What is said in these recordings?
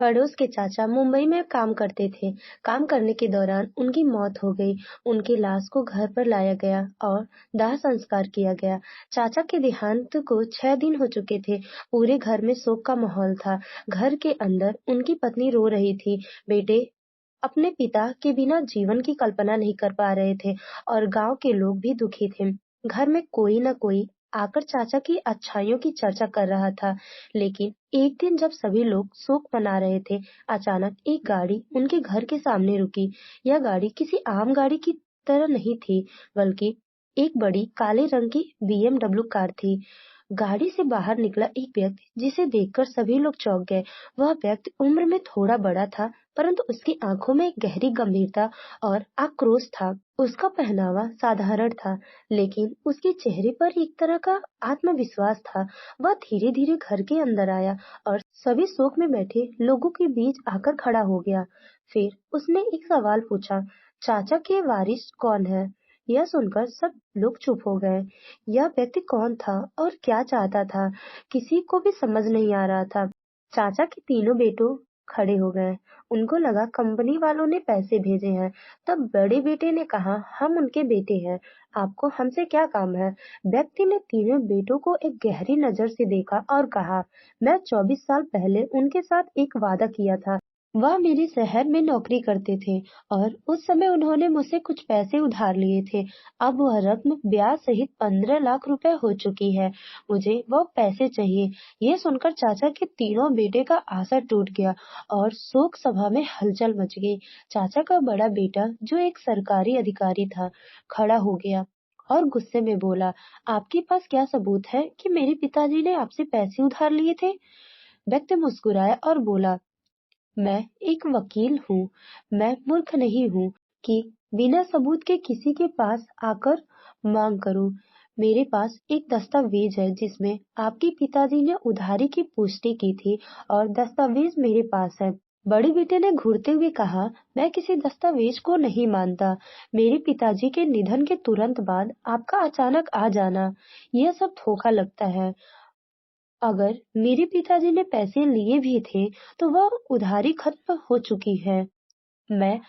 पड़ोस के चाचा मुंबई में काम करते थे। काम करने के दौरान उनकी मौत हो गई। उनकी लाश को घर पर लाया गया और दाह संस्कार किया गया। चाचा के देहांत को 6 दिन हो चुके थे। पूरे घर में शोक का माहौल था। घर के अंदर उनकी पत्नी रो रही थी। बेटे अपने पिता के बिना जीवन की कल्पना नहीं कर पा रहे थे और गांव के लोग भी दुखी थे। घर में कोई न कोई आकर चाचा की अच्छाइयों की चर्चा कर रहा था। लेकिन एक दिन जब सभी लोग शोक मना रहे थे, अचानक एक गाड़ी उनके घर के सामने रुकी। यह गाड़ी किसी आम गाड़ी की तरह नहीं थी, बल्कि एक बड़ी काले रंग की बीएमडब्ल्यू कार थी। गाड़ी से बाहर निकला एक व्यक्ति जिसे देखकर सभी लोग चौंक गए। वह व्यक्ति उम्र में थोड़ा बड़ा था, परंतु उसकी आंखों में एक गहरी गंभीरता और आक्रोश था। उसका पहनावा साधारण था, लेकिन उसके चेहरे पर एक तरह का आत्मविश्वास था। वह धीरे-धीरे घर के अंदर आया और सभी शोक में बैठे लोगों के बीच आकर खड़ा हो गया। फिर उसने एक सवाल पूछा, चाचा के वारिस कौन है? यह सुनकर सब लोग चुप हो गए। यह व्यक्ति कौन था और क्या चाहता था? किसी को भी समझ नहीं आ रहा था। चाचा के तीनों बेटों खड़े हो गए। उनको लगा कंपनी वालों ने पैसे भेजे हैं। तब बड़े बेटे ने कहा, हम उनके बेटे हैं, आपको हमसे क्या काम है? व्यक्ति ने तीनों बेटों को एक गहरी नजर से देखा और कहा, मैं 24 साल पहले उनके साथ एक वादा किया था। वह मेरे शहर में नौकरी करते थे और उस समय उन्होंने मुझसे कुछ पैसे उधार लिए थे। अब वह रकम ब्याज सहित 15 लाख रुपए हो चुकी है। मुझे वो पैसे चाहिए। ये सुनकर चाचा के तीनों बेटे का आशा टूट गया और शोक सभा में हलचल मच गई। चाचा का बड़ा बेटा, जो एक सरकारी अधिकारी था, खड़ा हो गया और गुस्से में बोला, आपके पास क्या सबूत है कि मेरे पिताजी ने आपसे पैसे उधार लिए थे? व्यक्ति मुस्कुराया और बोला, मैं एक वकील हूँ। मैं मूर्ख नहीं हूँ कि बिना सबूत के किसी के पास आकर मांग करूँ। मेरे पास एक दस्तावेज है जिसमें आपके पिताजी ने उधारी की पुष्टि की थी और दस्तावेज मेरे पास है। बड़े बेटे ने घूरते हुए कहा, मैं किसी दस्तावेज को नहीं मानता। मेरे पिताजी के निधन के तुरंत बाद आपका अचानक आ जाना, यह सब धोखा लगता है। अगर मेरे पिताजी ने पैसे लिए भी थे, तो वह उधारी खत्म हो चुकी है। मैं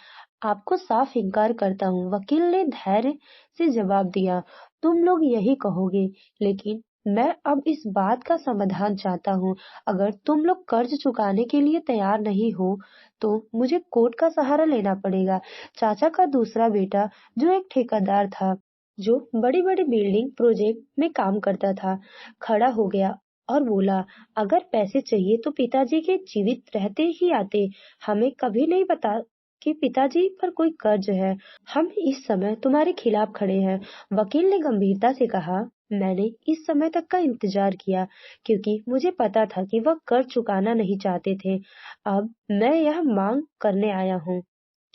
आपको साफ इनकार करता हूँ, वकील ने धैर्य से जवाब दिया। तुम लोग यही कहोगे, लेकिन मैं अब इस बात का समाधान चाहता हूँ। अगर तुम लोग कर्ज चुकाने के लिए तैयार नहीं हो, तो मुझे कोर्ट का सहारा लेना पड़ेगा। चाचा का दूसरा बेटा, जो एक ठेकेदार था, जो बड़ी-बड़ी बिल्डिंग प्रोजेक्ट में काम करता था, खड़ा हो गया और बोला, अगर पैसे चाहिए तो पिताजी के जीवित रहते ही आते। हमें कभी नहीं पता कि पिताजी पर कोई कर्ज है। हम इस समय तुम्हारे खिलाफ खड़े हैं। वकील ने गंभीरता से कहा, मैंने इस समय तक का इंतजार किया क्योंकि मुझे पता था कि वह कर्ज चुकाना नहीं चाहते थे। अब मैं यह मांग करने आया हूँ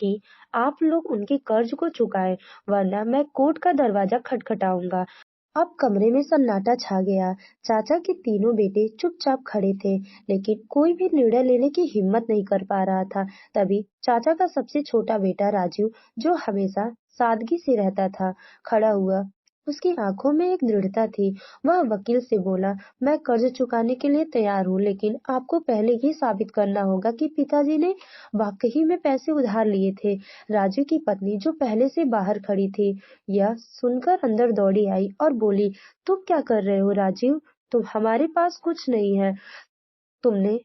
कि आप लोग उनके कर्ज को चुकाएं, वरना मैं कोर्ट का दरवाजा खटखटाऊंगा। अब कमरे में सन्नाटा छा गया। चाचा के तीनों बेटे चुपचाप खड़े थे, लेकिन कोई भी निर्णय लेने की हिम्मत नहीं कर पा रहा था। तभी चाचा का सबसे छोटा बेटा राजू, जो हमेशा सादगी से रहता था, खड़ा हुआ। उसकी आंखों में एक दृढ़ता थी। वह वकील से बोला, मैं कर्ज चुकाने के लिए तैयार हूँ, लेकिन आपको पहले ये साबित करना होगा कि पिताजी ने वाकई में पैसे उधार लिए थे। राजू की पत्नी, जो पहले से बाहर खड़ी थी, यह सुनकर अंदर दौड़ी आई और बोली, तुम क्या कर रहे हो राजीव? तुम हमारे पास कुछ नहीं है। तुमने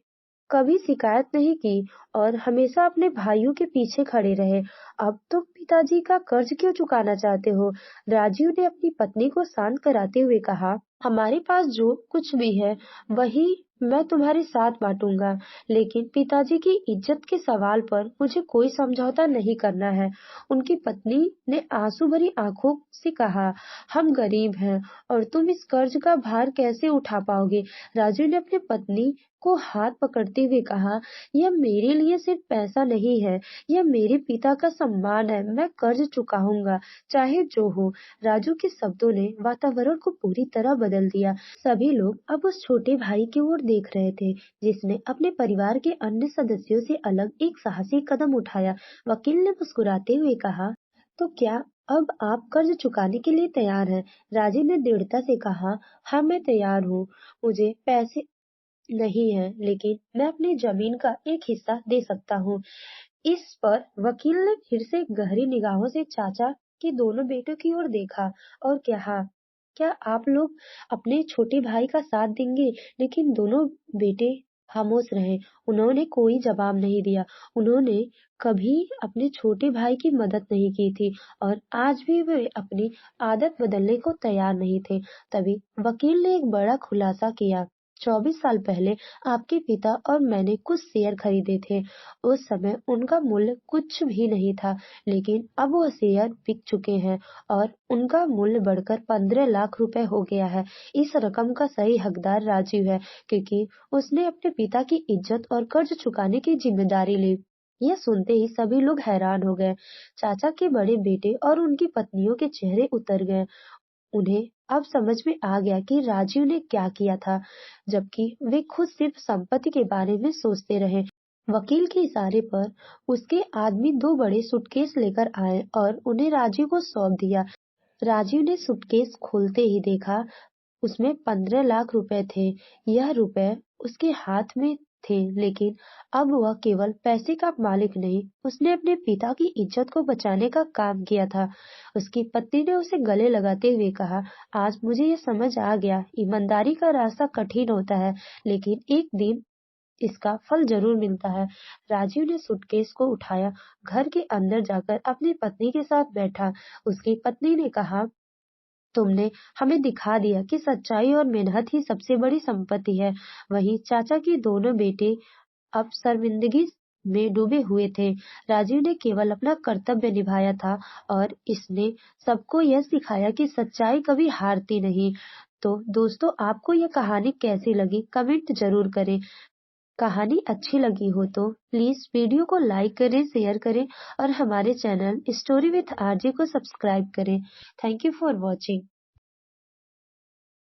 कभी शिकायत नहीं की और हमेशा अपने भाइयों के पीछे खड़े रहे। अब तुम पिताजी का कर्ज क्यों चुकाना चाहते हो? राजीव ने अपनी पत्नी को शांत कराते हुए कहा, हमारे पास जो कुछ भी है वही मैं तुम्हारे साथ बांटूंगा, लेकिन पिताजी की इज्जत के सवाल पर मुझे कोई समझौता नहीं करना है। उनकी पत्नी ने आंसू भरी आंखों से कहा, हम गरीब हैं और तुम इस कर्ज का भार कैसे उठा पाओगे? राजू ने अपनी पत्नी को हाथ पकड़ते हुए कहा, यह मेरे लिए सिर्फ पैसा नहीं है, यह मेरे पिता का सम्मान है। मैं कर्ज चुकाऊंगा, चाहे जो हो। राजू के शब्दों ने वातावरण को पूरी तरह बदल दिया। सभी लोग अब उस छोटे भाई की ओर देख रहे थे, जिसने अपने परिवार के अन्य सदस्यों से अलग एक साहसी कदम उठाया। वकील ने मुस्कुराते हुए कहा, तो क्या अब आप कर्ज चुकाने के लिए तैयार हैं? राजू ने दृढ़ता से कहा, हाँ मैं तैयार हूँ। मुझे पैसे नहीं है, लेकिन मैं अपनी जमीन का एक हिस्सा दे सकता हूँ। इस पर वकील ने फिर से गहरी निगाहों से चाचा के दोनों बेटों की ओर देखा और कहा, क्या आप लोग अपने छोटे भाई का साथ देंगे? लेकिन दोनों बेटे खामोश रहे। उन्होंने कोई जवाब नहीं दिया। उन्होंने कभी अपने छोटे भाई की मदद नहीं की थी और आज भी वे अपनी आदत बदलने को तैयार नहीं थे। तभी वकील ने एक बड़ा खुलासा किया। 24 साल पहले आपके पिता और मैंने कुछ शेयर खरीदे थे। उस समय उनका मूल्य कुछ भी नहीं था, लेकिन अब वो शेयर बिक चुके हैं और उनका मूल्य बढ़कर 15 लाख रुपए हो गया है। इस रकम का सही हकदार राजीव है, क्योंकि उसने अपने पिता की इज्जत और कर्ज चुकाने की जिम्मेदारी ली। यह सुनते ही सभी लोग हैरान हो गए। चाचा के बड़े बेटे और उनकी पत्नियों के चेहरे उतर गए। उन्हें अब समझ में आ गया कि राजीव ने क्या किया था, जबकि वे खुद सिर्फ संपत्ति के बारे में सोचते रहे। वकील के इशारे पर उसके आदमी 2 बड़े सूटकेस लेकर आए और उन्हें राजीव को सौंप दिया। राजीव ने सूटकेस खोलते ही देखा, उसमें 15 लाख रुपए थे। यह रुपए उसके हाथ में थे, लेकिन अब वह केवल पैसे का मालिक नहीं, उसने अपने पिता की इज्जत को बचाने का काम किया था। उसकी पत्नी ने उसे गले लगाते हुए कहा, आज मुझे ये समझ आ गया, ईमानदारी का रास्ता कठिन होता है, लेकिन एक दिन इसका फल जरूर मिलता है। राजीव ने सूटकेस को उठाया, घर के अंदर जाकर अपनी पत्नी के साथ बैठा। उसकी पत्नी ने कहा, तुमने हमें दिखा दिया कि सच्चाई और मेहनत ही सबसे बड़ी संपत्ति है। वहीं चाचा के दोनों बेटे अब शर्मिंदगी में डूबे हुए थे। राजीव ने केवल अपना कर्तव्य निभाया था और इसने सबको यह सिखाया कि सच्चाई कभी हारती नहीं। तो दोस्तों, आपको यह कहानी कैसी लगी? कमेंट जरूर करें। कहानी अच्छी लगी हो तो प्लीज वीडियो को लाइक करें, शेयर करें और हमारे चैनल स्टोरी विथ आरजे को सब्सक्राइब करें। Thank you for watching.